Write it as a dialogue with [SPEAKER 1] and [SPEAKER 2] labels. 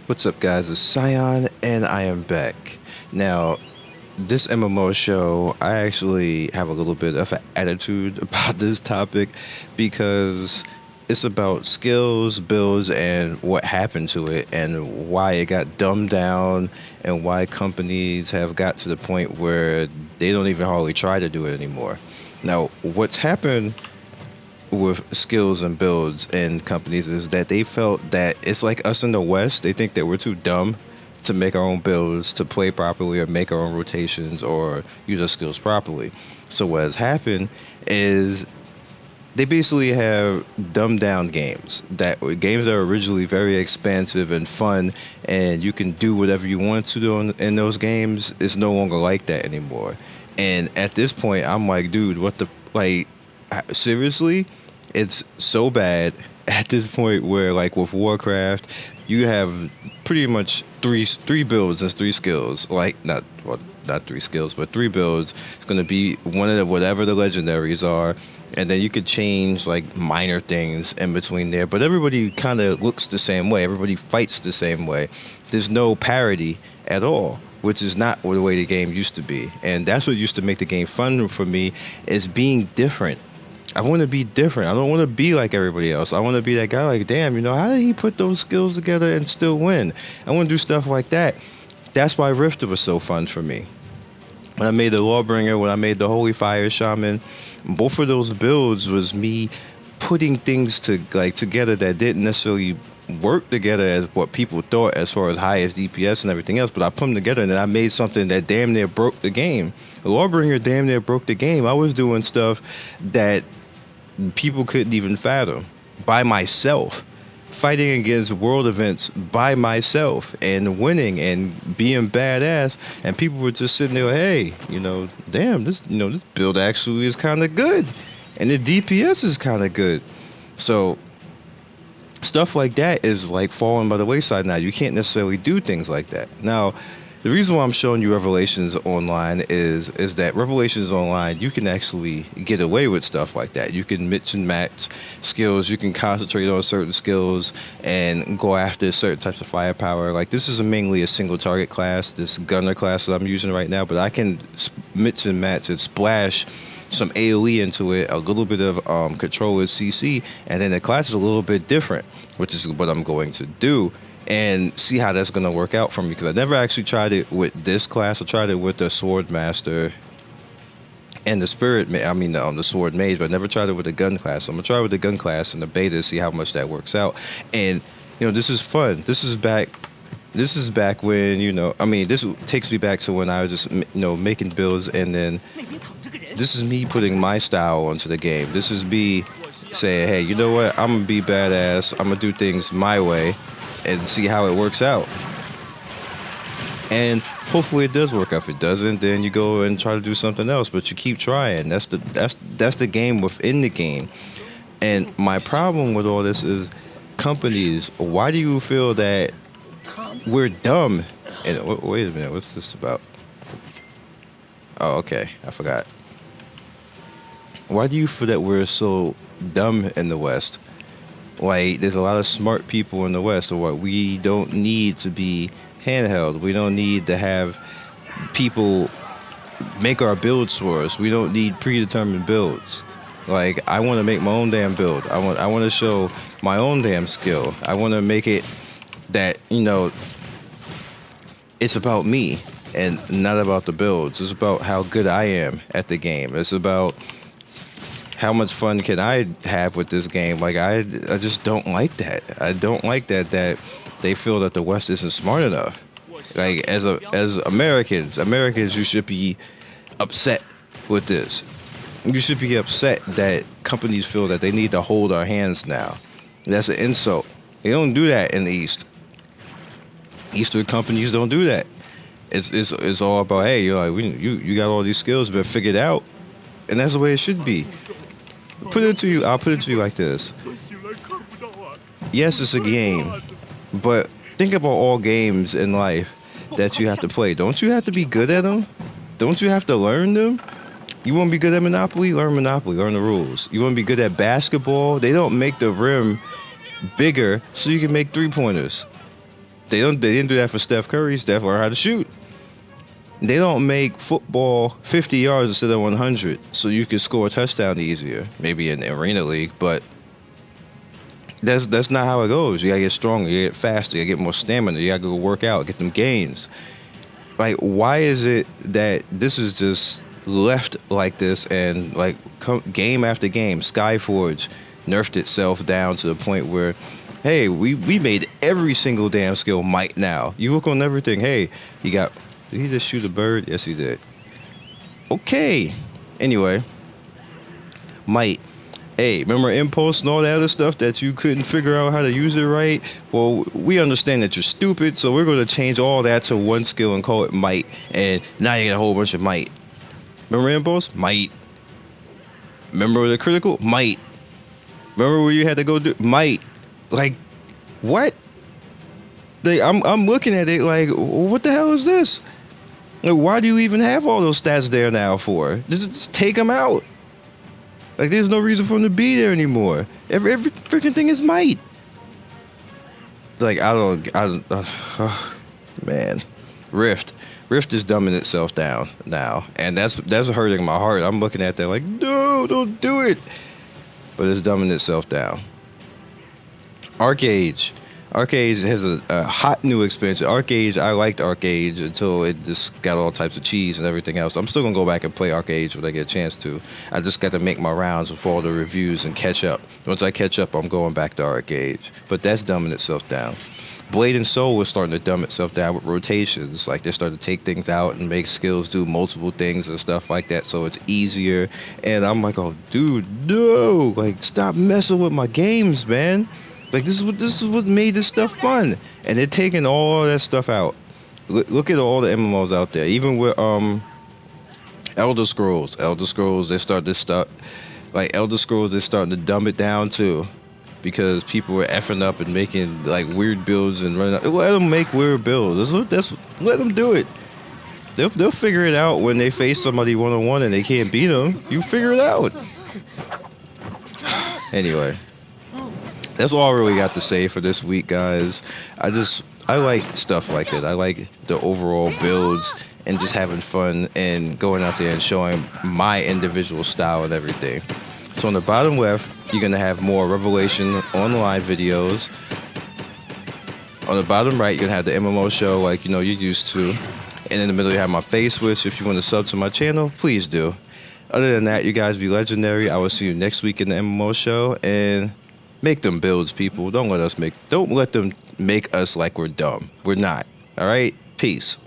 [SPEAKER 1] What's up, guys? It's Scion, and I am back. Now, this MMO show, I actually have a little bit of an attitude about this topic because it's about skills, builds, and what happened to it, and why it got dumbed down, and why companies have got to the point where they don't even hardly try to do it anymore. Now, what's happened with skills and builds and companies is that they felt that it's like us in the West. They think that we're too dumb to make our own builds, to play properly, or make our own rotations, or use our skills properly. So what has happened is they basically have dumbed down games that are originally very expansive and fun, and you can do whatever you want to do in those games. It's no longer like that anymore. And at this point, I'm like, dude, what the like? Seriously, it's so bad at this point where, like with Warcraft, you have pretty much three builds and three skills. Like not three skills, but three builds. It's gonna be one of the whatever the legendaries are, and then you could change like minor things in between there. But everybody kind of looks the same way. Everybody fights the same way. There's no parity at all, which is not the way the game used to be. And that's what used to make the game fun for me, is being different. I want to be different. I don't want to be like everybody else. I want to be that guy like, damn, how did he put those skills together and still win? I want to do stuff like that. That's why Rifter was so fun for me. When I made the Lawbringer, when I made the Holy Fire Shaman, both of those builds was me putting things together that didn't necessarily work together as what people thought as far as highest DPS and everything else, but I put them together and then I made something that damn near broke the game. The Lawbringer damn near broke the game. I was doing stuff that people couldn't even fathom by myself, fighting against world events by myself and winning and being badass, and people were just sitting there like, hey, damn, this build actually is kind of good, and the DPS is kind of good. So stuff like that is like falling by the wayside now. You can't necessarily do things like that now. The reason why I'm showing you Revelations Online is that Revelations Online, you can actually get away with stuff like that. You can mix and match skills. You can concentrate on certain skills and go after certain types of firepower. Like, this is mainly a single target class, this gunner class that I'm using right now, but I can mix and match and splash some AoE into it, a little bit of controller CC, and then the class is a little bit different, which is what I'm going to do, and see how that's going to work out for me, because I never actually tried it with this class. I tried it with the Sword Master and the the Sword Mage, but I never tried it with the gun class. So I'm going to try it with the gun class in the beta to see how much that works out. And, this is fun. This is back when, this takes me back to when I was just, making builds, and then this is me putting my style onto the game. This is me saying, hey, you know what? I'm going to be badass. I'm going to do things my way and see how it works out. And hopefully it does work out. If it doesn't, then you go and try to do something else, but you keep trying. That's the game within the game. And my problem with all this is companies. Why do you feel that we're dumb? And wait a minute, what's this about? Oh, okay, I forgot. Why do you feel that we're so dumb in the West? Like, there's a lot of smart people in the West, or what? We don't need to be handheld. We don't need to have people make our builds for us. We don't need predetermined builds. Like, I want to make my own damn build. I want to show my own damn skill. I want to make it that, it's about me and not about the builds. It's about how good I am at the game. It's about how much fun can I have with this game. Like, I just don't like that. I don't like that they feel that the West isn't smart enough. Like, as Americans, you should be upset with this. You should be upset that companies feel that they need to hold our hands now. That's an insult. They don't do that in the East. Eastern companies don't do that. It's all about, hey, you got all these skills, but figured out, and that's the way it should be. I'll put it to you like this. Yes, it's a game, but think about all games in life that you have to play. Don't you have to be good at them? Don't you have to learn them? You want to be good at Monopoly? Learn Monopoly. Learn the rules. You want to be good at basketball? They don't make the rim bigger so you can make three-pointers. They didn't do that for Steph Curry. Steph learned how to shoot. They don't make football 50 yards instead of 100, so you can score a touchdown easier. Maybe in the Arena League, but that's not how it goes. You gotta get stronger, you gotta get faster, you gotta get more stamina, you gotta go work out, get them gains. Like, why is it that this is just left like this, and like game after game, Skyforge nerfed itself down to the point where, hey, we made every single damn skill might now. You look on everything, hey, you got. Did he just shoot a bird? Yes, he did. Okay. Anyway. Might. Hey, remember Impulse and all that other stuff that you couldn't figure out how to use it right? Well, we understand that you're stupid, so we're going to change all that to one skill and call it Might. And now you get a whole bunch of Might. Remember Impulse? Might. Remember the critical? Might. Remember where you had to go do? Might. Like, what? Like, I'm looking at it like, what the hell is this? Like, why do you even have all those stats there now for? Just take them out. Like, there's no reason for them to be there anymore. Every freaking thing is might. Like, man. Rift is dumbing itself down now, and that's hurting my heart. I'm looking at that like, no, don't do it. But it's dumbing itself down. Arcade has a hot new expansion. Arcade, I liked Arcade until it just got all types of cheese and everything else. I'm still gonna go back and play Arcade when I get a chance to. I just got to make my rounds with all the reviews and catch up. Once I catch up, I'm going back to Arcade. But that's dumbing itself down. Blade and Soul was starting to dumb itself down with rotations. Like, they're starting to take things out and make skills do multiple things and stuff like that, so it's easier. And I'm like, oh, dude, no! Like, stop messing with my games, man. Like, this is what made this stuff fun, and they're taking all that stuff out. Look at all the MMOs out there. Even with Elder Scrolls, they start this stuff. Like, Elder Scrolls, they're starting to dumb it down too, because people were effing up and making like weird builds and running. Let them make weird builds. Let them do it. They'll figure it out when they face somebody one-on-one and they can't beat them. You figure it out. Anyway. That's all I really got to say for this week, guys. I like stuff like that. I like the overall builds and just having fun and going out there and showing my individual style and everything. So on the bottom left, you're going to have more Revelation online videos. On the bottom right, you're going to have the MMO show like you're used to. And in the middle, you have my face switch. If you want to sub to my channel, please do. Other than that, you guys be legendary. I will see you next week in the MMO show. And make them builds, people. Don't let them make us like we're dumb. We're not. All right? Peace.